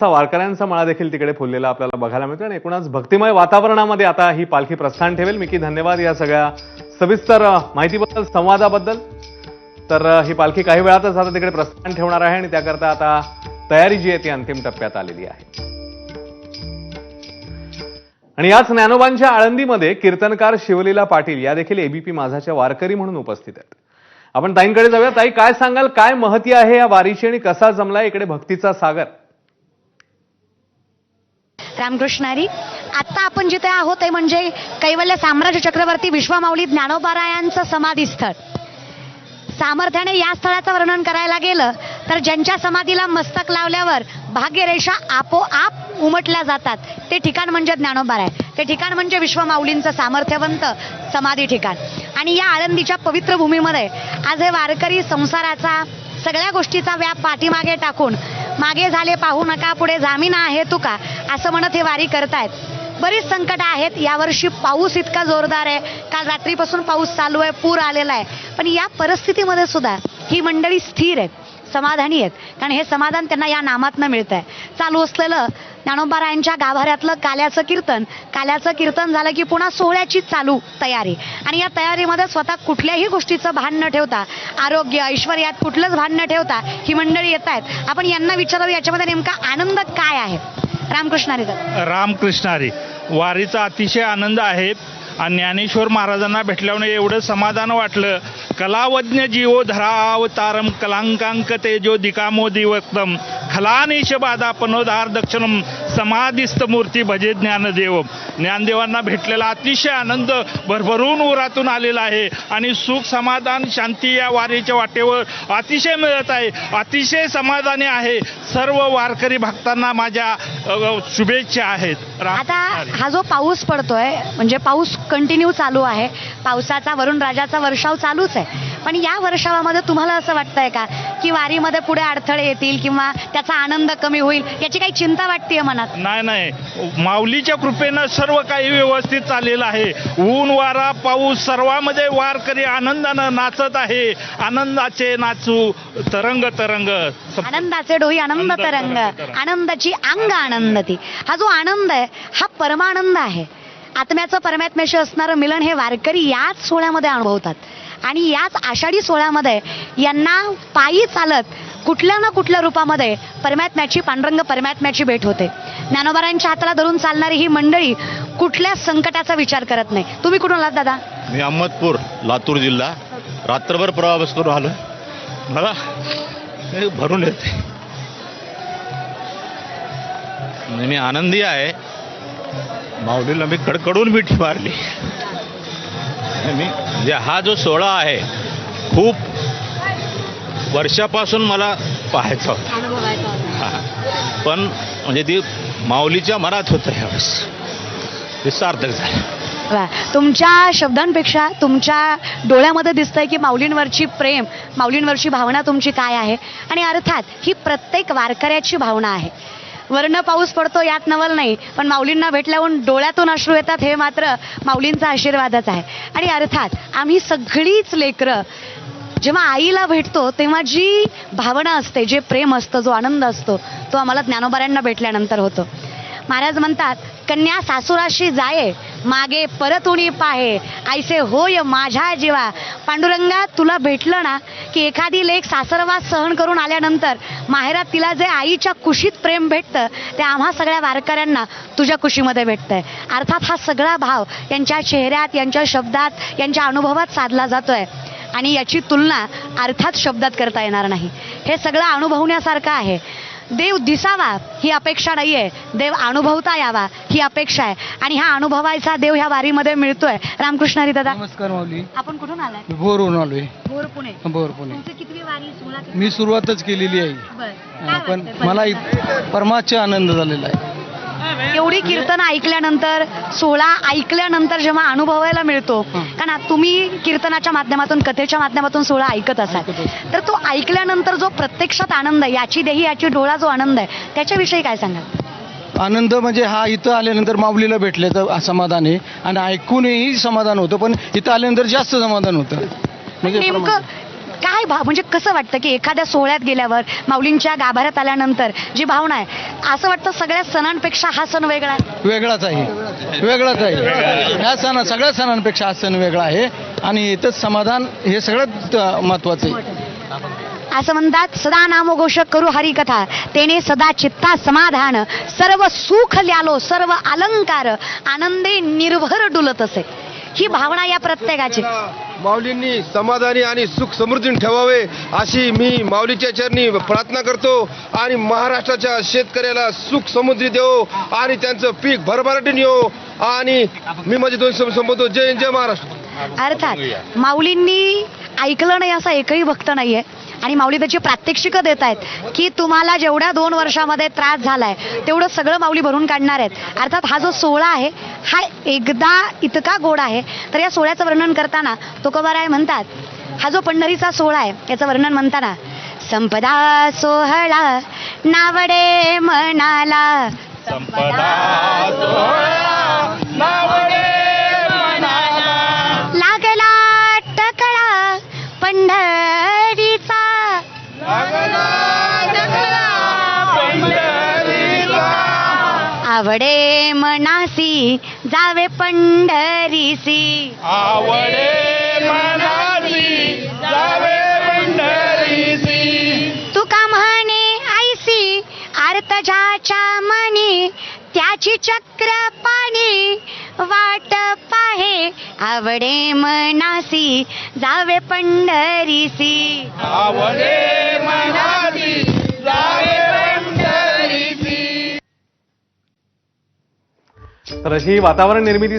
वारकऱ्यांचा मळा देखील तिकडे फुललेला आपल्याला बघायला मिळतो आणि एकूणच भक्तिमय वातावरणामध्ये आता ही पालखी प्रस्थान ठेवेल. मिकी, धन्यवाद या सगळ्या सविस्तर माहितीबद्दल, संवादाबद्दल. तर ही पालखी काही वेळातच आता तिकडे प्रस्थान ठेवणार आहे आणि त्याकरता आता तयारी जी आहे ती अंतिम टप्प्यात आलेली आहे. आणि याच ज्ञानोबांच्या आळंदीमध्ये कीर्तनकार शिवलीला पाटील या देखील एबीपी माझाच्या वारकरी म्हणून उपस्थित आहेत. आपण ताईंकडे जाऊया. ताई, काय सांगाल, काय महती आहे या वारीची आणि कसा जमलाय इकडे भक्तीचा सागर? रामकृष्णारी, आता आपण जिथे आहोत ते म्हणजे कैवल्य साम्राज्य चक्रवर्ती विश्वमाऊली ज्ञानोबारायांचं समाधीस्थळ. सामर्थ्याने या स्थळाचं वर्णन करायला गेलं तर ज्यांच्या समाधीला मस्तक लावल्यावर भाग्यरेषा आपोआप उमटल्या जातात ते ठिकाण म्हणजे ज्ञानोबाराय. ते ठिकाण म्हणजे विश्वमाऊलींचं सामर्थ्यवंत समाधी ठिकाण. आणि या आळंदीच्या पवित्र भूमीमध्ये आज हे वारकरी संसाराचा सगळ्या गोष्टीचा व्याप पाठीमागे टाकून मागे झाले पाहू नका, पुढे जामीन आहे तुका असं म्हणत हे वारी करतायत. बरीच संकट आहेत. यावर्षी पाऊस इतका जोरदार आहे, काल रात्रीपासून पाऊस चालू आहे, पूर आलेला आहे. पण या परिस्थितीमध्ये सुद्धा ही मंडळी स्थिर आहेत, समाधानी आहेत. कारण हे समाधान त्यांना या नामातनं मिळत आहे. चालू असलेलं ज्ञानोबारायांच्या गाभाऱ्यातलं काल्याचं कीर्तन झालं की पुन्हा सोहळ्याची चालू तयारी. आणि या तयारीमध्ये स्वतः कुठल्याही गोष्टीचं भान न ठेवता, आरोग्य ऐश्वर्यात कुठलंच भान न ठेवता ही मंडळी येत आहेत. आपण यांना विचारावं याच्यामध्ये नेमका आनंद काय आहे. रामकृष्णारी. रामकृष्णारी, वारीचा अतिशय आनंद आहे. आणि ज्ञानेश्वर महाराजांना भेटल्यावर एवढं समाधान वाटलं. कलावज्ञ जीवो धरावतारम कलांकांक तेजो दिकामोदी वक्तम खलानिश बाधा पनोधार दक्षिणम समाधिस्थ मूर्ती भजे ज्ञानदेव. ज्ञानदेवांना भेटलेला अतिशय आनंद भरभरून उरातून आलेला आहे आणि सुख समाधान शांती या वारीच्या वाटेवर अतिशय मिळत आहे. अतिशय समाधानी आहे. सर्व वारकरी भक्तांना माझ्या शुभेच्छा आहेत. आता हा जो पाऊस पडतोय म्हणजे पाऊस कंटिन्यू चालू आहे, पावसाचा वरुण राजाचा वर्षाव चालूच आहे. पण या वर्षावामध्ये तुम्हाला असं वाटतंय का की वारीमध्ये पुढे अडथळे येतील किंवा त्याचा आनंद कमी होईल याची काही चिंता वाटतेय मनात? नाही, माऊलीच्या कृपेनं सर्व काही व्यवस्थित चाललेलं आहे. ऊन वारा पाऊस सर्वांमध्ये वारकरी आनंदानं नाचत आहे. आनंदाचे नाचू तरंग तरंग, आनंदाचे डोही आनंद तरंग, आनंदाची अंग आनंदती. हा जो आनंद आहे हा परमानंद आहे. आत्म्याचं परमात्म्याशी असणारं मिलन हे वारकरी याच सोहळ्यामध्ये अनुभवतात. आणि याच आषाढी सोहळ्यामध्ये यांना पायी चालत कुठल्या ना कुठल्या रूपामध्ये परमात्म्याची, पांडुरंग परमात्म्याची भेट होते. ज्ञानोबारांच्या हाताला धरून चालणारी ही मंडळी कुठल्या संकटाचा विचार करत नाही. तुम्ही कुठून आलात दादा? मी अहमदपूर, लातूर जिल्हा. रात्रभर प्रवास करून आलो. मला भरून येते. मी आनंदी आहे. माऊलीला मी कडकडून मिठी मारली. म्हणजे हा जो सोहळा आहे खूप वर्षापासून मला पाहायचा होता. पण म्हणजे ती माऊलीच्या मनात होतं यावेळेस ते सार्थक झालं. तुमच्या शब्दांपेक्षा तुमच्या डोळ्यामध्ये दिसतंय की माऊलींवरची प्रेम, माऊलींवरची भावना तुमची काय आहे. आणि अर्थात ही प्रत्येक वारकऱ्याची भावना आहे. वर्ण पाऊस पडतो यात नवल नाही, पण माऊलींना भेटल्यावर डोळ्यातून अश्रू येतात हे मात्र माऊलींचा आशीर्वादच आहे. आणि अर्थात आम्ही सगळीच लेकरं जेव्हा आईला भेटतो तेव्हा जी भावना असते, जे प्रेम असतं, जो आनंद असतो तो आम्हाला ज्ञानोबारांना भेटल्यानंतर होतो. महाराज म्हणतात, कन्या सासुराशी जाये मागे परतुणी पाहे ऐसे होय माझ्या जीवा. पांडुरंगा, तुला भेटलं ना की एखादी लेक सासरवास सहन करून आल्यानंतर माहेरात तिला जे आईच्या कुशीत प्रेम भेटतं ते आम्हा सगळ्या वारकऱ्यांना तुझ्या कुशीमध्ये भेटतंय. अर्थात हा सगळा भाव यांच्या चेहऱ्यात, यांच्या शब्दात, यांच्या अनुभवात साधला जातोय आणि याची तुलना अर्थात शब्दात करता येणार नाही. हे सगळं अनुभवण्यासारखं आहे. देव दिसावा ही अपेक्षा नाहीये, देव अनुभवता यावा ही अपेक्षा आहे. आणि हा अनुभवायचा देव ह्या वारीमध्ये मिळतोय. रामकृष्णारी दादा. नमस्कार माऊली. आपण कुठून आलाय? भोरहून आलोय. भोर पुणे. भोर पुणे. तुमची कितवी वारी? 16? मी सुरुवातच केलेली आहे. पण मला परमाच आनंद झालेला आहे. एवढी कीर्तन ऐकल्यानंतर, सोहळा ऐकल्यानंतर जेव्हा अनुभवायला मिळतो, कारण तुम्ही कीर्तनाच्या माध्यमातून, कथेच्या माध्यमातून सोहळा ऐकत असाल, तर तो ऐकल्यानंतर जो प्रत्यक्षात आनंद आहे, याची देही याची डोळा जो आनंद आहे त्याच्याविषयी काय सांगाल? आनंद म्हणजे हा इथं आल्यानंतर माऊलीला भेटल्याचं समाधान आहे. आणि ऐकूनही समाधान होतं, पण इथं आल्यानंतर जास्त समाधान होतं. म्हणजे नेमकं काय म्हणजे कसं वाटतं की एखाद्या सोहळ्यात गेल्यावर माऊलींच्या गाभाऱ्यात आल्यानंतर जी भावना आहे, असं वाटतं सगळ्या सणांपेक्षा हा सण वेगळा आहे? वेगळाच आहे. ह्या सगळ्या सणांपेक्षा हा सण वेगळा आहे आणि इथंच समाधान हे सगळ्यात महत्वाचं आहे. असं म्हणतात, सदा नामघोष करू हरिकथा, तेने सदा चित्ता समाधान, सर्व सुख ल्यालो सर्व अलंकार, आनंदे निर्भर डुलत असे. ही भावना या प्रत्येकाची. माऊलींनी समाधानी आणि सुख समृद्धी ठेवावे अशी मी माऊलीच्या चरणी प्रार्थना करतो आणि महाराष्ट्राच्या शेतकऱ्याला सुख समृद्धी देवो आणि त्यांचं पीक भरभराटीने येवो. आणि मी माझे दोन शब्द संबोधतो. जय जय महाराष्ट्र. अर्थात माऊलींनी ऐकलं नाही असा एकही भक्त नाहीये आणि माऊली त्याची प्रात्यक्षिकं देत आहेत की तुम्हाला जेवढ्या 2 वर्षामध्ये त्रास झालाय तेवढं सगळं माऊली भरून काढणार आहेत. अर्थात हा जो सोहळा आहे हा एकदा इतका गोड आहे. तर या सोहळ्याचं वर्णन करताना तुकोबाराय म्हणतात, हा जो पंढरीचा सोहळा आहे याचं वर्णन म्हणताना, संपदा सोहळा नावडे मनाला, लागला टकळा पंढरीचा, आवडे मनासी जावे पंढरीसी, तुका म्हणे ऐसी आर्तजाच्या मनी, त्याची चक्र पाणी वाट पाहे, आवडे मनासी जावे पंढरीसी. तर अशी वातावरण निर्मिती